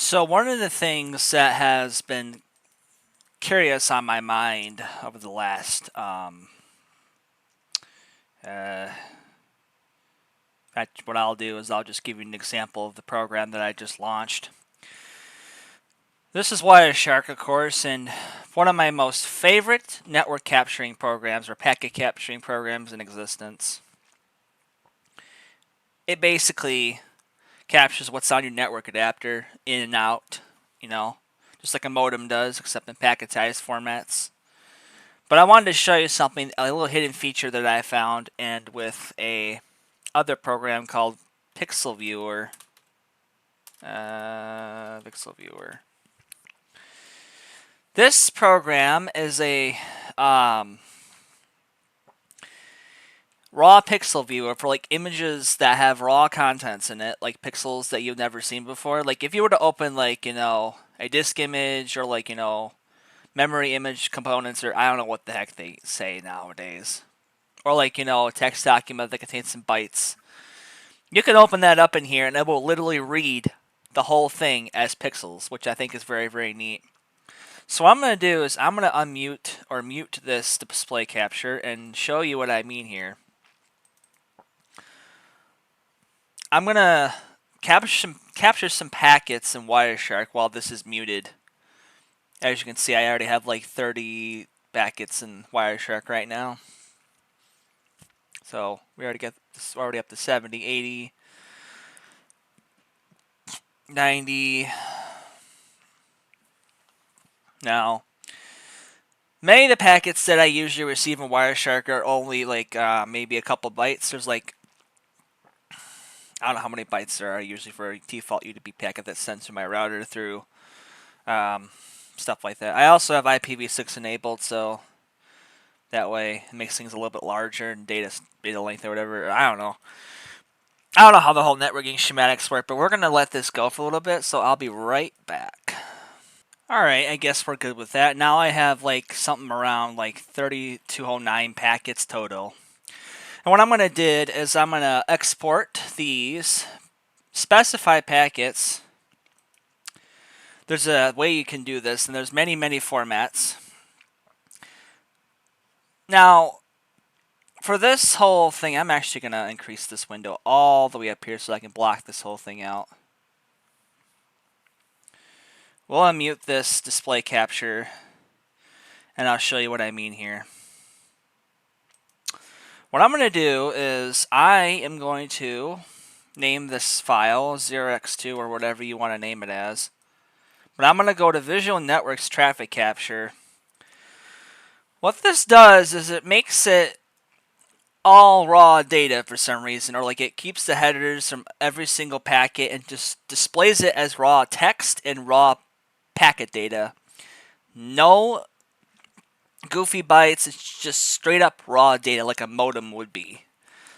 So one of the things that has been curious on my mind over the last, uh, what I'll do is I'll just give you an example of the program that I just launched. This is Wireshark, of course, and one of my most favorite network capturing programs or packet capturing programs in existence. It basically captures what's on your network adapter in and out, just like a modem does, except in packetized formats. But I wanted to show you something, a little hidden feature that I found, and with a other program called pixelviewer. Pixelviewer. This program is a raw pixel viewer for like images that have raw contents in it, like pixels that you've never seen before. Like if you were to open like a disk image or like memory image components, or I don't know what the heck they say nowadays, or like a text document that contains some bytes. You can open that up in here and it will literally read the whole thing as pixels, which I think is very, very neat. So what I'm going to do is I'm going to unmute or mute this display capture and show you what I mean here. I'm going to capture some packets in Wireshark while this is muted. As you can see, I already have like 30 packets in Wireshark right now. So we already got this already up to 70, 80, 90. Now, many of the packets that I usually receive in Wireshark are only like maybe a couple bytes. There's like, I don't know how many bytes there are usually for a default UDP packet that's sent to my router through stuff like that. I also have IPv6 enabled, so that way it makes things a little bit larger and data length or whatever. I don't know how the whole networking schematics work, but we're going to let this go for a little bit, so I'll be right back. Alright, I guess we're good with that. Now I have like something around like 3209 packets total. And what I'm going to do is I'm going to export these specified packets. There's a way you can do this, and there's many, many formats. Now, for this whole thing, I'm actually going to increase this window all the way up here so I can block this whole thing out. We'll unmute this display capture, and I'll show you what I mean here. What I'm going to do is I am going to name this file 0x2 or whatever you want to name it as. But I'm going to go to Visual Networks Traffic Capture. What this does is it makes it all raw data for some reason, or like it keeps the headers from every single packet and just displays it as raw text and raw packet data. No goofy bytes, it's just straight up raw data like a modem would be.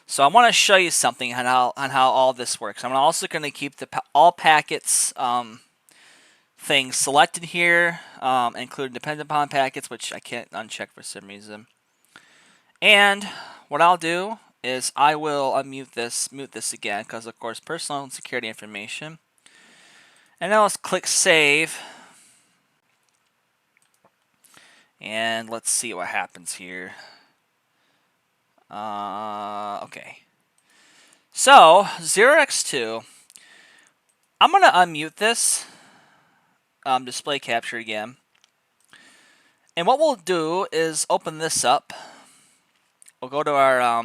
So I want to show you something on how all this works. I'm also going to keep the all packets things selected here, including dependent upon packets, which I can't uncheck for some reason. And what I'll do is I will unmute this, mute this again, because of course personal and security information. And now let's click save. And let's see what happens here. Okay. So 0x2. I'm gonna unmute this display capture again. And what we'll do is open this up. We'll go to our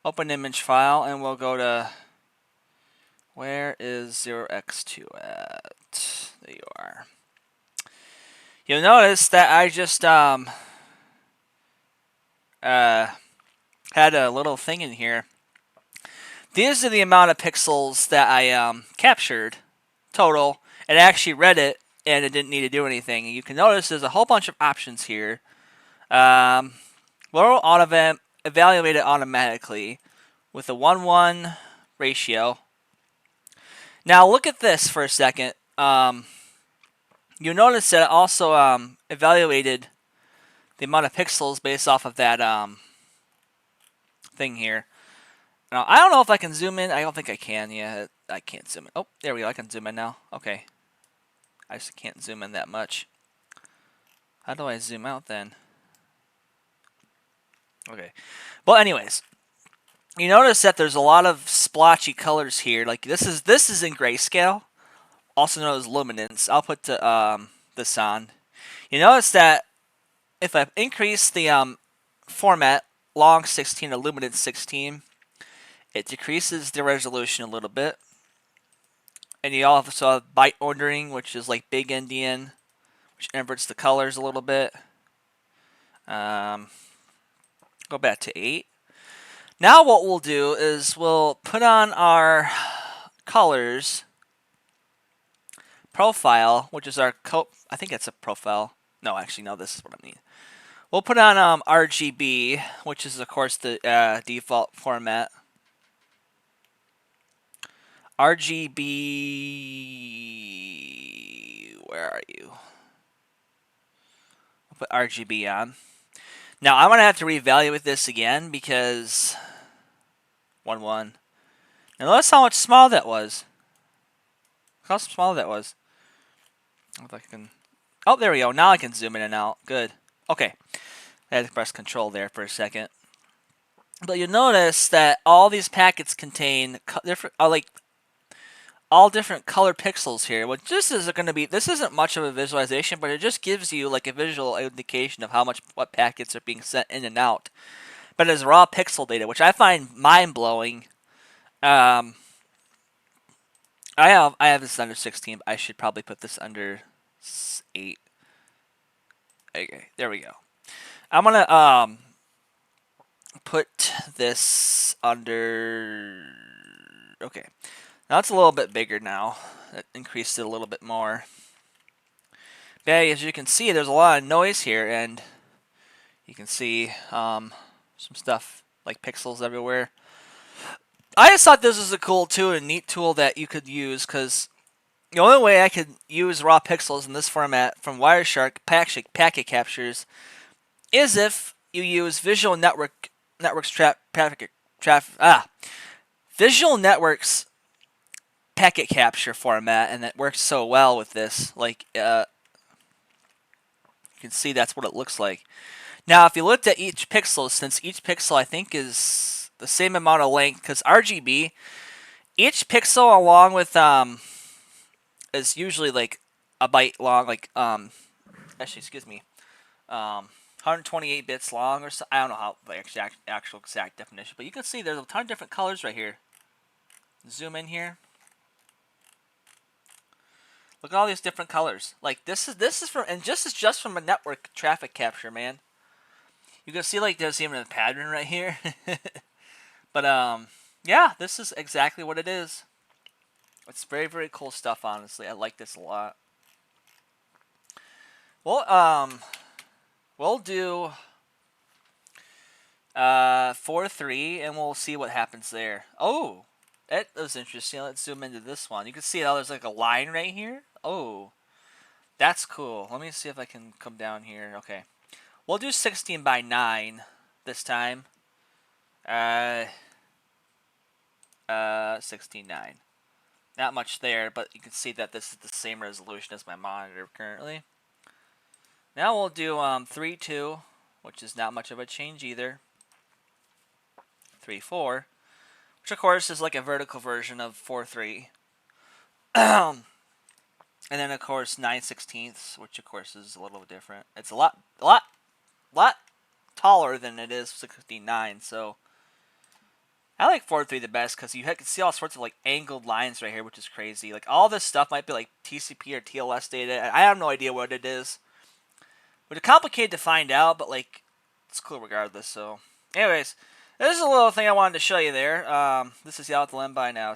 open image file and we'll go to, where is 0x2 at? There you are. You'll notice that I just had a little thing in here. These are the amount of pixels that I captured total. It actually read it and it didn't need to do anything. And you can notice there's a whole bunch of options here. We'll evaluate it automatically with a 1:1 ratio. Now look at this for a second. You'll notice that it also evaluated the amount of pixels based off of that thing here. Now, I don't know if I can zoom in. I don't think I can. Yeah, I can't zoom in. Oh, there we go. I can zoom in now. Okay. I just can't zoom in that much. How do I zoom out then? Okay. Well, anyways, you notice that there's a lot of splotchy colors here. Like this is in grayscale, also known as luminance. I'll put this on. You notice that if I increase the format long 16 to luminance 16, it decreases the resolution a little bit. And you also have byte ordering, which is like big endian, which inverts the colors a little bit. Go back to 8. Now what we'll do is we'll put on our colors profile, which is our I think it's a profile. No, actually, no, this is what I mean. We'll put on RGB, which is, of course, the default format. RGB, where are you? We'll put RGB on. Now, I'm going to have to reevaluate this again because 1, 1. Now, notice how much small that was. Look how small that was. If I can... Oh, there we go. Now I can zoom in and out. Good. Okay. I had to press control there for a second. But you'll notice that all these packets contain different, all different color pixels here. Which this isn't much of a visualization, but it just gives you like a visual indication of what packets are being sent in and out. But it's raw pixel data, which I find mind blowing. I have this under 16. I should probably put this under 8. Okay, there we go. I'm gonna put this under. Okay, now it's a little bit bigger now. It increased it a little bit more. Yeah, as you can see, there's a lot of noise here, and you can see some stuff like pixels everywhere. I just thought this was a cool tool, a neat tool that you could use, because the only way I could use raw pixels in this format from wireshark packet captures is if you use Visual Networks Visual Networks packet capture format, and it works so well with this. Like you can see, that's what it looks like. Now, if you looked at each pixel, since each pixel I think is the same amount of length, because RGB, each pixel along with is usually like a byte long, like actually, excuse me, 128 bits long, or so. I don't know how the actual exact definition, but you can see there's a ton of different colors right here. Zoom in here. Look at all these different colors. Like this is from, and this is just from a network traffic capture, man. You can see like there's even a pattern right here. But yeah, this is exactly what it is. It's very, very cool stuff, honestly. I like this a lot. Well, we'll do 4:3, and we'll see what happens there. Oh, that was interesting. Let's zoom into this one. You can see how there's like a line right here. Oh, that's cool. Let me see if I can come down here. Okay, we'll do 16 by 9 this time. 16:9. Not much there, but you can see that this is the same resolution as my monitor currently. Now we'll do 3:2, which is not much of a change either. 3:4, which of course is like a vertical version of 4:3. And then of course 9/16, which of course is a little different. It's a lot taller than it is 16:9, so I like 4:3 the best because you can see all sorts of like angled lines right here, which is crazy. Like all this stuff might be like TCP or TLS data. I have no idea what it is. But it's complicated to find out, but like it's cool regardless. So, anyways, this is a little thing I wanted to show you there. This is Yao with the Limb. Bye now.